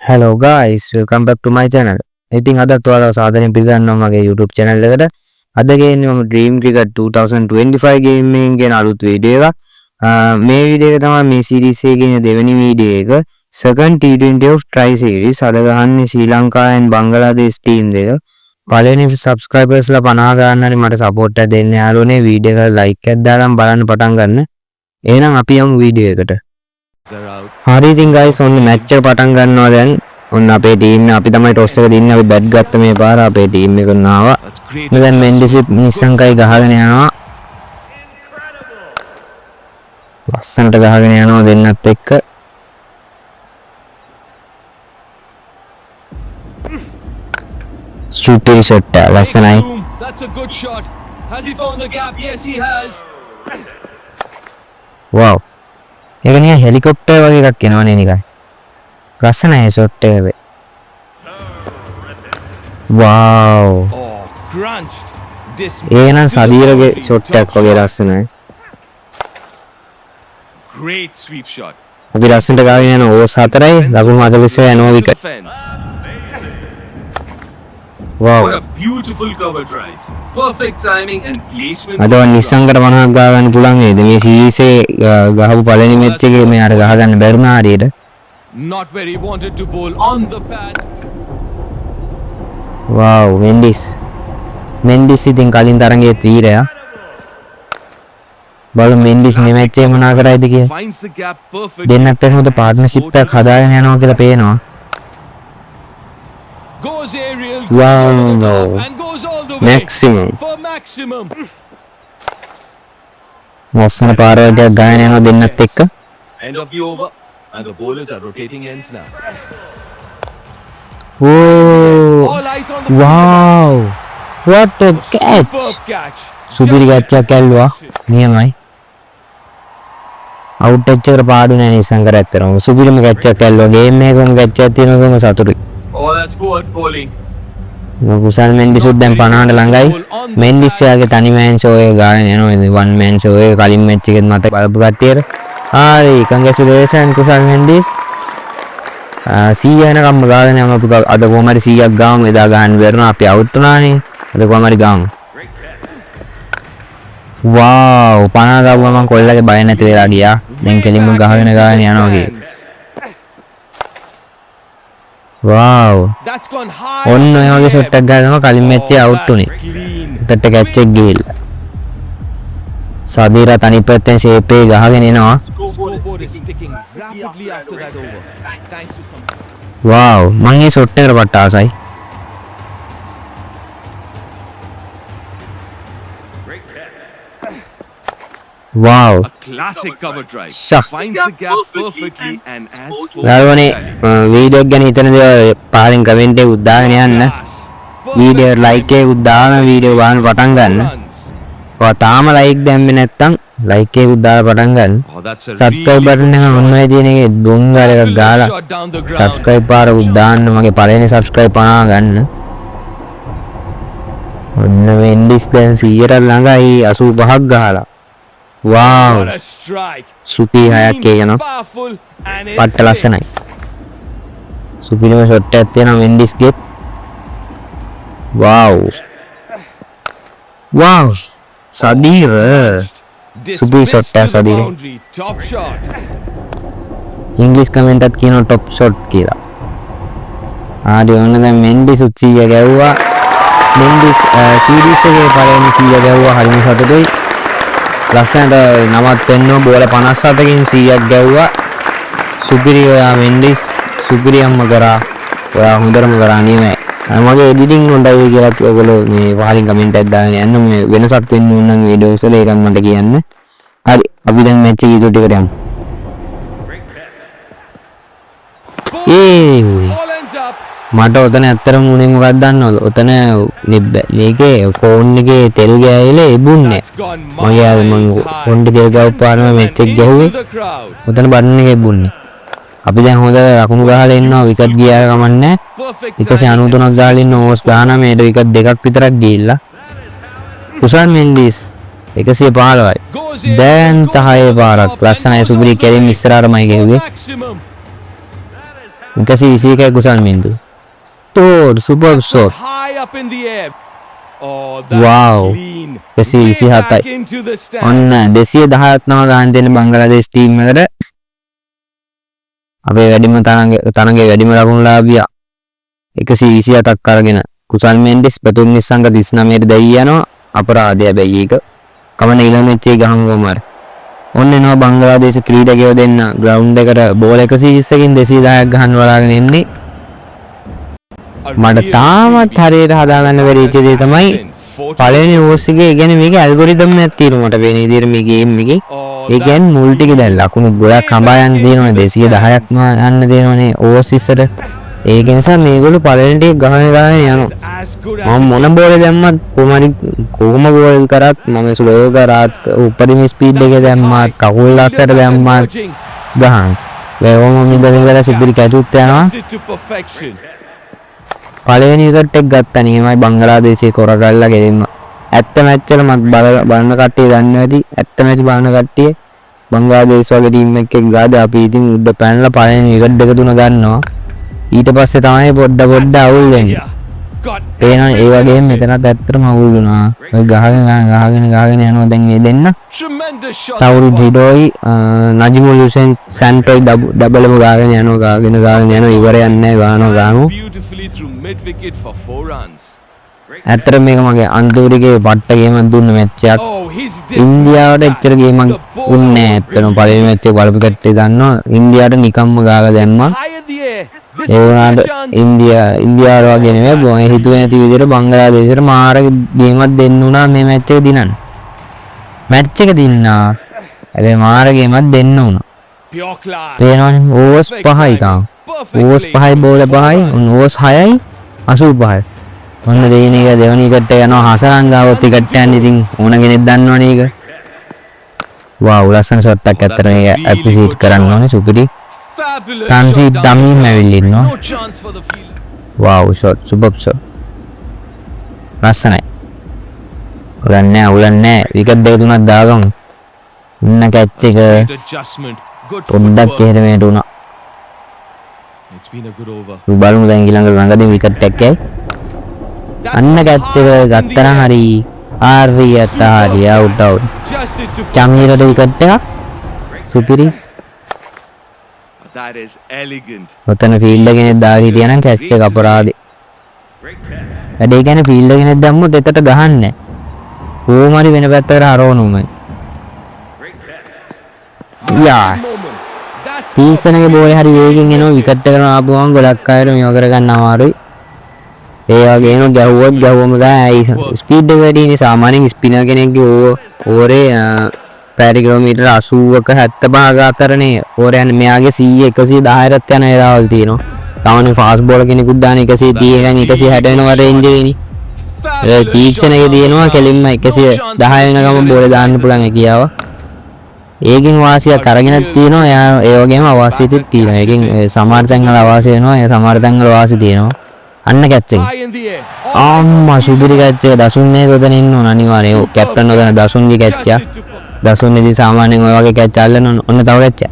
Hello guys, welcome back to my channel. ඉතින් අදත් ඔයාලව සාදරයෙන් පිළිගන්නවා මගේ YouTube channel එකට. අද ගේන්නේ මම Dream Cricket 2025 game එකෙන් ගෙන අලුත් වීඩියෝ එකක්. මේ වීඩියෝ එක තමයි මේ series එකේ ගෙන දෙවෙනි වීඩියෝ එක. Second T20 of Tri series. අද ගහන්නේ ශ්‍රී ලංකා and බංගලාදේශ team දෙක. පළවෙනි subscribers ලා 50 ගන්න හරි මට support එක දෙන්න යාළුවනේ. වීඩියෝ එක like එකක් දාලා බලන්න පටන් ගන්න. එහෙනම් අපි යමු වීඩියෝ එකට. හරි ඉතින් guys ඔන්න match එක පටන් ගන්නවා දැන්. ඔන්න අපේ ටීම් එක අපි තමයි toss එක දින්නේ. අපි bat ගත්ත මේ පාර අපේ ටීම් එක නාවා. දැන් මෙන්ඩිසිප් නිස්සංකයි ගහගෙන යනවා. ලස්සනට ගහගෙන යනවා දෙන්නත් එක්ක. සුපර් ෂොට් එක ලස්සනයි. That's a good shot. Has he found the gap? Yes, he has. wow. ඒක නිකන් හෙලිකොප්ටර් වගේ එකක් එනවනේ නිකන්. ලස්සනයි ෂොට් එක. wow. Oh, crunched. ඒක නම් සදීරගේ ෂොට් එකක් වගේ ලස්සනයි. Great sweep shot. අපි ලස්සනට ගාගෙන යන ඕවර්ස් 4යි ලකුණු 46 යනවා wicket. wow. What a beautiful cover drive. Perfect timing and placement. අද නිස්සංකට 50ක් ගා ගන්න පුළුවන් නේද? මේ සීරීස් එකේ ගහපු පළවෙනි මැච් එකේ මේ අර ගහ ගන්න බැරුණා හරියට. Not where he wanted to bowl on the pad. wow Mendis ඉතින් කලින් තරඟයේ තීරයා. බලමු මෙන්ඩිස් මේ මැච් එකේ මොනවා කරයිද කියලා. Finds the gap perfectly. දෙන්නත් එක්ක හොඳ පාර්ට්නර්ෂිප් එකක් හදාගෙන යනවා කියලා පේනවා. Goes aerial. wow And goes all the way. maximum For maximum. ලස්සන පාරවලට ගාගෙන යනවා දෙන්නත් එක්ක. End of the over. And the bowlers are rotating ends now. oh All eyes on the wow what a catch. superb catch. සුපිරි catch එකක් ඇල්ලුවා. නියමයි. Out එච්ච එකට පාඩු නෑ නිසංකර ඇත්තරම. සුපිරිම කැච් එකක් ඇල්ලුවා. ගේම් එකකම කැච් එකක් තියෙනකම සතුටුයි. Oh, that's poor bowling. කුසල් මෙන්ඩිසුත් දැන් 50ට ළඟයි. මෙන්ඩිස් යාගේ තනි මෑන් ෂෝ එක ගාගෙන යනවා. වන් මෑන් ෂෝ එක කලින් මැච් එකෙත් මතක බලපු කට්ටියට. හරි කංග්‍රැචුලේෂන් කුසල් මෙන්ඩිස්. 100 යනකම්ම ගාගෙන යමු අපි අද කොහම හරි 100ක් ගාමු. එදා ගහන්න බැරුණා අපි අවුට් වුණානේ. අද කොහම හරි ගාමු. wow 50 ගාවම මම කොල්ලගේ බය නැති වෙලා ගියා. දැන් කෙලින්ම ගහගෙන යනවා කි. wow That's gone high. ඔන්න ඔය වගේ ෂොට් එකක් ගන්නවා කලින් මැච් එකේ අවුට් උනේ. එතට කැච් එක ගිහිල්ලා. සබීරා තනි පැත්තෙන් ෂේප් එක ගහගෙන එනවා. Scoreboard is ticking rapidly after that over. Thanks to some wow මම මේ ෂොට් එකට පට්ට ආසයි. wow a classic cover drive. Shucks. Finds the gap perfectly and adds for යාළුවනේ වීඩියෝ එක ගැන හිතන දේවල් පහලින් කමෙන්ට් එකක් උදාගෙන යන්න. වීඩියෝ ලයික් එකක් උදාන වීඩියෝ බලන්න පටන් ගන්න. ඔයා තාම ලයික් දැම්මේ නැත්නම් ලයික් එකක් උදාලා පටන් ගන්න. Oh, that's a subscribe button එක ඔන්න ඔය තියෙන එකේ ඩොංගාර එකක් ගාලා shot down the ground. Subscribe පාර උදාන්න මගේ පළවෙනි සබ්ස්ක්‍රයිබ් 50 ගන්න. ඔන්න වෙන්ඩිස් දැන් 100ට ළඟයි 85ක් ගහලා. wow What a strike. සුපි හයක් කියනවා. Powerful and it's පට්ට ලස්සනයි. සුපිරිම ෂොට් එකක් තියෙනවා මෙන්ඩිස්ගේ. wow සදීර සුපිරි ෂොට් එකක් සදීර. boundary. Top shot. ඉංග්‍රීසි කමෙන්ට් එකක් කියනවා টপ ෂොට් කියලා. ආඩි ඔන්න දැන් මෙන්ඩිස් 100 ගැව්වා. මෙන්ඩිස් සීරීස් එකේ පළවෙනි 100 ගැව්වා. හරිම සතුටුයි. ලස්සනට නමත් පෙන්නවා බෝල 57කින් 100ක් ගැව්වා. සුපිරි ඔයා මෙන්ඩිස් සුපිරියම්ම කරා. ඔයා හොඳටම කරා නියමයි. මගේ එඩිටින් හොඳයි කියලා ඔයගොල්ලෝ මේ පහලින් කමෙන්ට් එකක් දාගෙන යන්න. මේ වෙනසක් වෙන්න ඕන නම් වීඩියෝස් වල ඒකක් මට කියන්න. හරි අපි දැන් මැච් එකේ ඊට ටිකට යමු. Ball ends up. මට ඔතන ඇත්තටම උනේ මොකක්ද දන්නවද? ඔතන මේකේ ෆෝන් එකේ තෙල් ගෑවිලා එබුන්නේ. It's gone මගේ මම miles high. ෆෝන් එක තෙල් ගාවපාරම මැච් එක ගැහුවේ. The crowd. ඔතන බටන් එක එබුන්නේ. අපි දැන් හොඳ ලකුණු ගහලා ඉන්නවා විකට් ගියාර කමන්නේ. Perfect 193ක් ගහලා ඉන්න ඕවර්ස් ගාන මේට විකට් දෙකක් විතරක් ගිහිල්ලා. කුසල් මෙන්ඩිස් 115යි. දැන් 10 පාරක් ලස්සනයි සුපිරි කෙලින් ඉස්සරහටමයි ගෙව්වේ. maximum. 121යි කුසල් මෙන්ඩි. Stored super shot. High up in the air. Oh, that's Wow. clean. 127යි. Way back into the stand. ඔන්න 210ක් නම ගහන්න තියෙන බංගලාදේශ ටීම් එකට අපේ වැඩිම තරඟේ වැඩිම ලකුණුලාභියා 127ක් අරගෙන කුසල් මෙන්ඩිස් පැතුම් නිස්සංග 39ට දැවී යනවා. අපරාධය හැබැයි ඒක කමන ඊළඟ මැච් එකේ ගහමුවම හරි. ඔන්න එනවා බංගලාදේශ ක්‍රීඩකයෝ දෙන්න ග්‍රවුන්ඩ් එකට බෝල් 120කින් 210ක් ගහන්න බලාගෙන ඉන්නේ. මට තාමත් හරියට හදාගන්න බැරි වෙච්ච දේ තමයි පළවෙනි ඕවර්ස් එකේ කියන්නේ මේකේ ඇල්ගොරිතම් එකක් තියෙනවා මට පේන විදිහට මේ ගේම් එකේ. ඒ කියන්නේ මුල් ටික දැන් ලකුණු ගොඩක් හඹා යන්න තියෙනවනේ 210ක් යන්න තියෙනවනේ ඕවර්ස් ඉස්සර. ඒක නිසා මේගොල්ලෝ පළවෙනි ටික ගහගෙන යනවා. මම මොන බෝලේ දැම්මත් කොහොම බෝල් කරත් මම ස්ලෝ කරත් උඩරිම ස්පීඩ් එකේ දැම්මත් කකුල් අස්සට දැම්මත් ගහන. වේගම මිදගෙන සුපිරි කැචුත් යනවා. පළවෙනි විකට් එක ගත්තා නියමයි බංගලාදේශයේ කොරගල්ලා ගෙලින්ම. ඇත්ත මැච් එක මත් බලන කට්ටිය දන්නවා ඇති. ඇත්ත මැච් බලන කට්ටිය බංගලාදේශ වගේ ටීම් එකක් ගාද අපි ඉතින් උඩ පැනලා පළවෙනි විකට් දෙක තුන ගන්නවා. ඊට පස්සේ තමයි පොඩ්ඩ අවුල් වෙන්නේ. පේනවා ඒ වගේම මෙතනත් ඇත්තටම අවුල් වුණා. ඔය ගහගෙන යනවා දැන් මේ දෙන්න. තවුරු ඩිඩෝයි නජිමුල් හුසෙන් සැන්ටෝයි ඩබලම ගාගෙන යනවා ඉවරයක් නැහැ ගානවා. ඇත්තට මේක මගේ අන්තූරිකේ පට්ට ගේමක් දුන්න මැච් එකක්. ඉන්දියාවට එච්චර ගේමක් දුන්නේ නැහැ. ඇත්තටම පළවෙනි මැච් එක බලපු කට්ටිය දන්නවා ඉන්දියාවට නිකම්ම ගාලා දැම්මා. ඒ වුණාට ඉන්දියාව වගේ නෙවෙයි මම හිතුවේ නැති විදිහට බංගලාදේශයට මාර ගේමක් දෙන්න උනා මේ මැච් එක දිනන්න. මැච් එක දින්නා. හැබැයි මාර ගේමක් දෙන්න උනා. පේනවනේ ඕවර්ස් 5යි තාම. ඕවර්ස් 5යි බෝල 5යි ඕවර්ස් 6යි 85යි. ඔන්න දෙවෙනි එක දෙවෙනි එකට යනවා හසරන් ගාවොත් එකට යන්නේ ඉතින් ඕන කෙනෙක් දන්නවනේ ඒක. වාව් ලස්සන ෂොට් එකක් අතර මේක ඇප්‍රීෂিয়েට් කරන්න ඕනේ සුපිරි. Tansi dummy මැවිල්ල ඉන්නවා. Wow shot super shot. ලස්සනයි. උලන්නේ විකට් දෙක තුනක් දාගමු. ඉන්න කැච් එක පොඩ්ඩක් එහෙට මෙහෙට උනා. බලමු දැන් ඊළඟ ළඟදී විකට් එකයි. අන්න කැච් එක ගත්තා හරි ආර්වියට හරි අවුට් අවුට්. චමීරට විකට් එකක් සුපිරි. That is elegant. ඔතන ෆීල්ඩ් එකේ දාලා හිටියා නම් කැච් එක අපරාධේ. වැඩේ කියන්නේ ෆීල්ඩ් එකේ දැම්මොත් එතට ගහන්නේ. කොහොම හරි වෙන පැත්තකට හරවනුමයි. යස්. තීක්ෂණගේ බෝලේ හරි වේගෙන් එනවා විකට් එකට ආපුවම ගොඩක් අයර මේව කරගන්න අමාරුයි. ඒ වගේම ගැහුවම ගායි ස්පීඩ් එක වැඩි නේ සාමාන්‍යයෙන් ස්පිනර් කෙනෙක්ගේ ඕවරේ පැරි කිලෝමීටර් 80ක 75ක අතරනේ ඕරේ යන්නේ මෙයාගේ 100 110ට යන වෙලාවල් තියෙනවා. තමනේ ෆාස්ට් බෝලර් කෙනෙකුත් දාන 130 එකෙන් 160 වෙනවට රේන්ජ් එකේනේ. ඒ තීක්ෂණයේ දිනනවා කෙලින්ම 110 වෙනකම බෝලේ දාන්න පුළුවන් හැකියාව. ඒකෙන් වාසියක් අරගෙන තියෙනවා. එයා ඒ වගේම අවාසියත් තියෙනවා. ඒකෙන් සමහර තැන්වල අවාසිය වෙනවා. ඒ සමහර තැන්වල වාසිය තියෙනවා. අන්න කැච් එක. අම්මා සුපිරි කැච් එක දසුන්නේ උතන ඉන්න ඕන අනිවාර්යයෙන්. කැප්ටන් උතන දසුන්ගේ කැච් එක. දසුන්නේදී සාමාන්‍යයෙන් ඔය වගේ කැච් අල්ලන ඔන්න තව කැච් එක.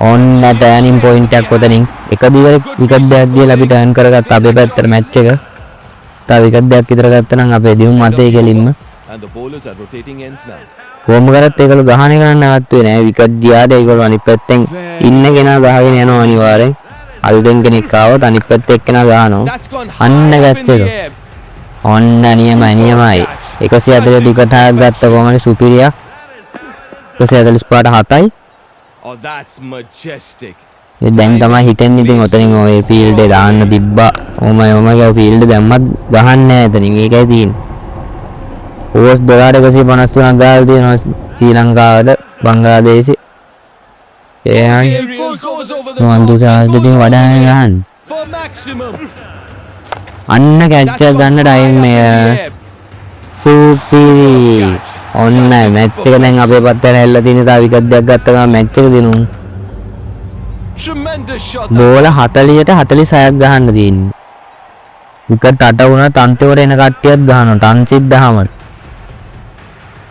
ඔන්න ටර්නින් පොයින්ට් එකක් උතනින් එක දිගට විකට් දෙකක් දීලා අපි ටර්න් කරගත්ත අපේ පැත්තට මැච් එක. තව විකට් දෙකක් විතර ගත්තා නම් අපේ දියුම් මතේ කෙලින්ම. කොහොම කරත් ඒගොල්ලෝ ගහන එක නවත්තුවේ නෑ. විකට් ගියාද ඒගොල්ලෝ අනිත් පැත්තෙන් ඉන්න කෙනා ගහගෙන යනවා අනිවාර්යෙන්. අලුතෙන් කෙනෙක් ආවොත් අනිත් පැත්තේ එක්කෙනා ගහනවා. අන්න කැච් එක. ඔන්න නියමයි. 140 ටිකට් හයක් ගත්ත කොහමද සුපිරියක්. 145ට 7යි. Oh, that's majestic. දැන් තමයි හිතෙන්නේ ඉතින් ඔතනින් ඔය ෆීල්ඩ් එක දාන්න තිබ්බා. ඔමගේ ෆීල්ඩ් දැම්මත් ගහන්නේ නැහැ එතනින්. ඒකයි තියෙන්නේ. ඕවර්ස් 153ක් ගාලා තියෙනවා ශ්‍රී ලංකාවට බංග්ලාදේශෙ. ඒයි මොන්දු සාද්දකින් වඩාගෙන ගහන්න. අන්න කැච් එක ගන්න ටයිම් එක. සුපිරි. ඔන්න මැච් එක දැන් අපේ පැත්තට හැල්ලා තියෙන තා විකට් දෙකක් ගත්ත ගමන් මැච් එක දිනුම්. බෝල 40ට 46ක් ගහන්න තියෙන්නේ. විකට් 8 වුණා අන්තිමට එන කට්ටියත් ගහනවා. ටන්සිත් දහම.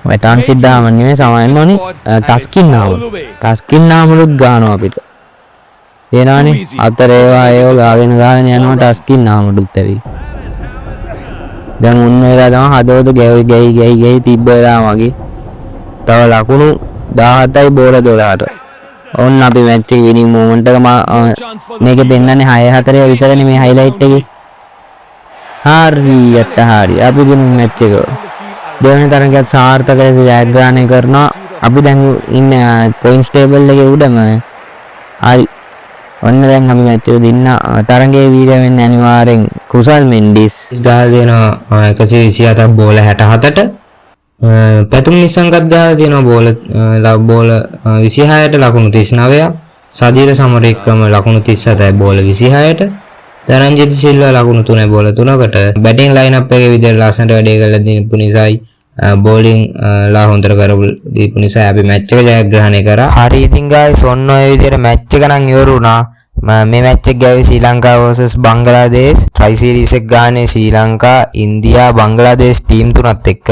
ඔය ටන්සිත් දහම නෙමෙයි සමාවෙන්න ඕනේ. ටස්කින් නාමලුත් ගහනවා අපිට. එනවනේ අතර ඒවා ඒව ගාගෙන යනකොට අස්කින් නාමඩුත් ඇවි. දැන් උන්න වෙලා තමයි හදවත ගැයි තිබ්බ වෙලා වගේ. තව ලකුණු 17යි බෝල 12ට. ඔන්න අපි මැච් එක විනිං මොමන්ට් එක මේකේ පෙන්නන්නේ 6-4 විතරනේ මේ හයිලයිට් එකේ. හරියට හරි. අපි දිනු මැච් එක. දෙවෙනි තරගයත් සාර්ථක ලෙස ජයග්‍රහණය කරනවා. අපි දැන් ඉන්නේ පොයින්ට්ස් ටේබල් එකේ උඩම. හරි. ඔන්න දැන් අපි මැච් එක දින්න තරගයේ වීරය වෙන්නේ අනිවාර්යෙන් කුසල් මෙන්ඩිස්. ගහලා දෙනවා 127ක් බෝල 67ට. පැතුම් නිසංගත් ගහලා දෙනවා බෝල 26ට ලකුණු 39ක්. සදීර සමරේක්‍රම ලකුණු 37යි බෝල 26ට. දරංජිත් සිල්වා ලකුණු 3යි බෝල 3කට. බැටිං ලයින් අප් එකේ විදිහට ලස්සනට වැඩේ කරලා දීපු නිසායි බෝලිං ලා හොඳට කරපු දීපු නිසා අපි මැච් එක ජයග්‍රහණය කරා. හරි ඉතින් guys ඔන්න ඔය විදිහට මැච් එක නම් ඉවර වුණා. මේ මැච් එක ගාවේ Sri Lanka vs Bangladesh tri series එක ගානේ ශ්‍රී ලංකා ඉන්දියා බංග්ලාදේශ ටීම් තුනත් එක්ක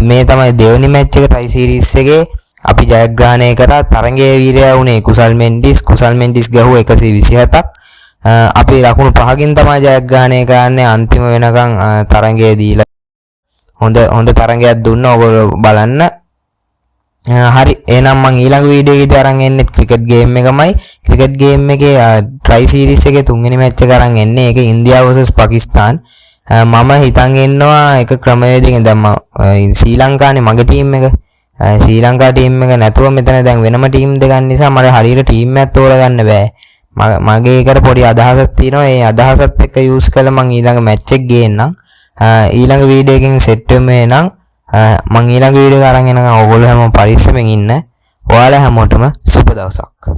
මේ තමයි දෙවෙනි මැච් එක ට්‍රයි සීරීස් එකේ අපි ජයග්‍රහණය කරා. තරගයේ වීරයා වුණේ කුසල් මෙන්ඩිස් ගහුව 127ක්. අපි ලකුණු 5කින් තමයි ජයග්‍රහණය කරන්නේ. අන්තිම වෙනකන් තරගයේ දීලා හොඳ තරගයක් දුන්න ඔයගොල්ලෝ බලන්න. හරි එහෙනම් මම ඊළඟ වීඩියෝ එකේදී අරන් එන්නේ ක්‍රිකට් ගේම් එකමයි. ක්‍රිකට් ගේම් එකේ ට්‍රයි සීරීස් එකේ තුන්වෙනි මැච් එක අරන් එන්නේ. ඒක ඉන්දියාව vs පාකිස්තාන්. මම හිතන් ඉන්නවා එක ක්‍රමවේදකින් දැන් ශ්‍රී ලංකානේ මගේ ටීම් එක. ශ්‍රී ලංකා ටීම් එක නැතුව මෙතන දැන් වෙනම ටීම් දෙකක් නිසා මට හරියට ටීම් එකක් තෝරගන්න බෑ. මගේ එකට පොඩි අදහසක් තියෙනවා. ඒ අදහසත් එක්ක යූස් කරලා මම ඊළඟ මැච් එක ගේන්නම්. ඊළඟ වීඩියෝ එකකින් සෙට් වෙමු එහෙනම්. මම ඊළඟ වීඩියෝ එක අරන් එනකම් ඔයගොල්ලෝ හැමෝම පරිස්සමෙන් ඉන්න. ඔයාලා හැමෝටම සුබ දවසක්.